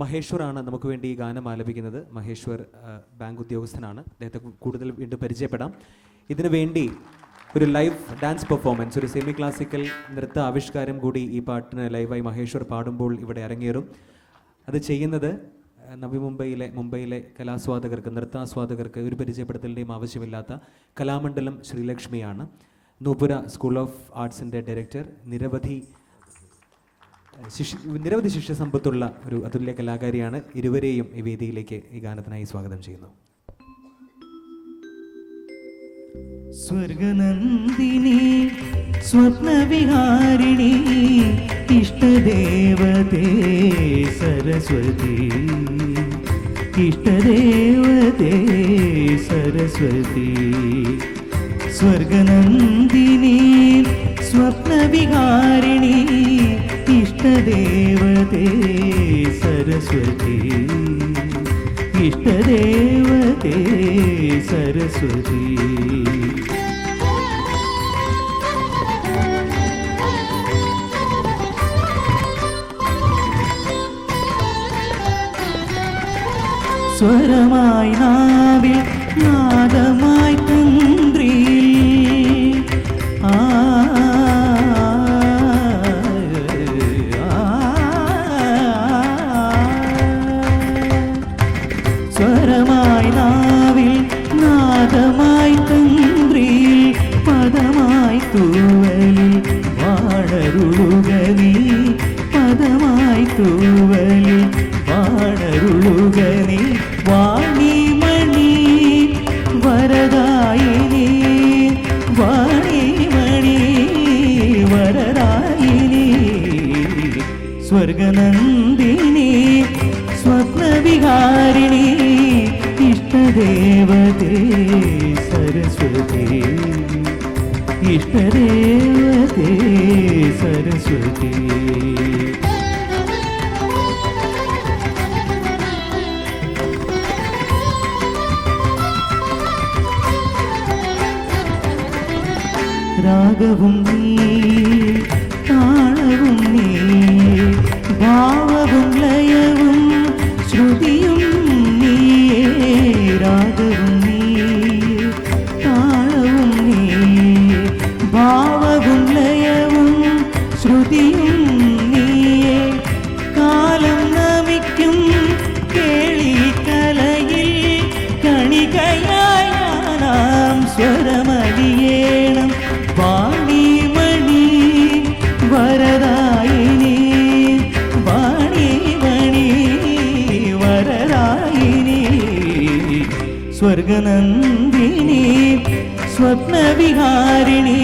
മഹേശ്വറാണ് നമുക്ക് വേണ്ടി ഈ ഗാനം ആലപിക്കുന്നത്. മഹേശ്വർ ബാങ്ക് ഉദ്യോഗസ്ഥനാണ്. അദ്ദേഹത്തെ കൂടുതൽ വീണ്ടും പരിചയപ്പെടാം. ഇതിനു വേണ്ടി ഒരു ലൈവ് ഡാൻസ് പെർഫോമൻസ്, ഒരു സെമി ക്ലാസിക്കൽ നൃത്ത ആവിഷ്കാരം കൂടി ഈ പാട്ടിന് ലൈവായി മഹേശ്വർ പാടുമ്പോൾ ഇവിടെ അരങ്ങേറും. അത് ചെയ്യുന്നത് നവി മുംബൈയിലെ കലാസ്വാദകർക്ക്, നൃത്താസ്വാദകർക്ക് ഒരു പരിചയപ്പെടുത്തലിൻ്റെയും ആവശ്യമില്ലാത്ത കലാമണ്ഡലം ശ്രീലക്ഷ്മിയാണ്. നൂപുര സ്കൂൾ ഓഫ് ആർട്സിൻ്റെ ഡയറക്ടർ. നിരവധി ശിഷ്യ സമ്പത്തുള്ള ഒരു അതുല്യ കലാകാരിയാണ്. ഇരുവരെയും ഈ വേദിയിലേക്ക് ഈ ഗാനത്തിനായി സ്വാഗതം ചെയ്യുന്നു. സ്വർഗനന്ദിനി സ്വപ്നവിഹാരിണി ഇഷ്ടദേവതേ സരസ്വതി, ഇഷ്ടദേവതേ സരസ്വതി. സ്വർഗനന്ദിനി സ്വപ്നവിഹാരിണി ഇഷ്ടദേവതേ സരസ്വതി, ഇഷ്ടദേവതേ സരസ്വതി. സ്വരമായി നാവിൽ നാദമായി തന്ത്രിയിൽ സ്വരമായി നാവിൽ നാദമായി തന്ത്രിയിൽ പദമായി തൂവലിൽ വാഴരുളുക നീ, പദമായി തൂവലിൽ വാഴരുളുക നീ. വാണിമണി വരദായിനി, വാണിമണി വരദായിനി. സ്വർഗനന്ദിനി സ്വപ്നവിഹാരിണി ഇഷ്ടദേവതേ സരസ്വതി, ഇഷ്ടദേവതേ സരസ്വതി. രാഗവും നീ, താളവും നീ, ഭാവവും ലയവും ശ്രുതിയും നീയേ. രാഗവും നീ, താളവും നീ, ഭാവവും ലയവും ശ്രുതിയും നീയേ. കാലം നമിക്കും കേളിക്കലയിൽ കണികയായ നാം സ്വരമലിയേണം. വാണിമണി വരദായിനി, വാണിമണി വരദായിനി. സ്വർഗനന്ദിനി സ്വപ്നവിഹാരിണി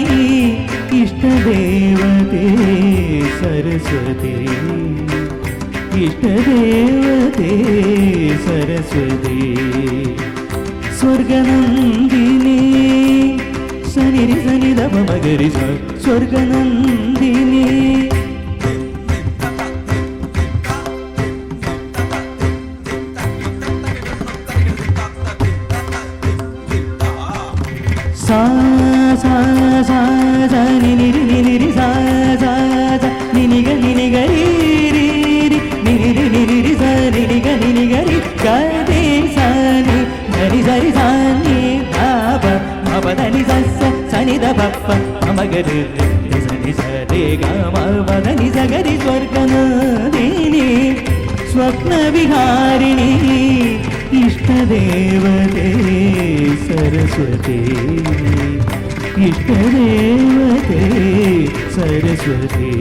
ഇഷ്ടദേവതേ സരസ്വതി, ഇഷ്ടദേവതേ സരസ്വതി. സ്വർഗനന്ദിനി സനിരി സനിധ മഗരി സ്വർഗനന്ദിനി. സാ സാ സാ സാ നിനിരി നിനിരി സാ സാ സാ നിനിഗ നിനിഗ രീരി നിനിരി നിനിരി സാ നിനിഗ നിനിഗരി ഗരി സാ നി ധരി സരി സാ നി ധപ മപ ധനി സ സനി ധ പപ്പ മഗരി സനി സരി ഗ മ ധനി സഗരി. സ്വർഗനന്ദിനി സ്വപ്നവിഹാരിണി ഇഷ്ടദേവതേ സരസ്വതി, ഇഷ്ടദേവതേ സരസ്വതി.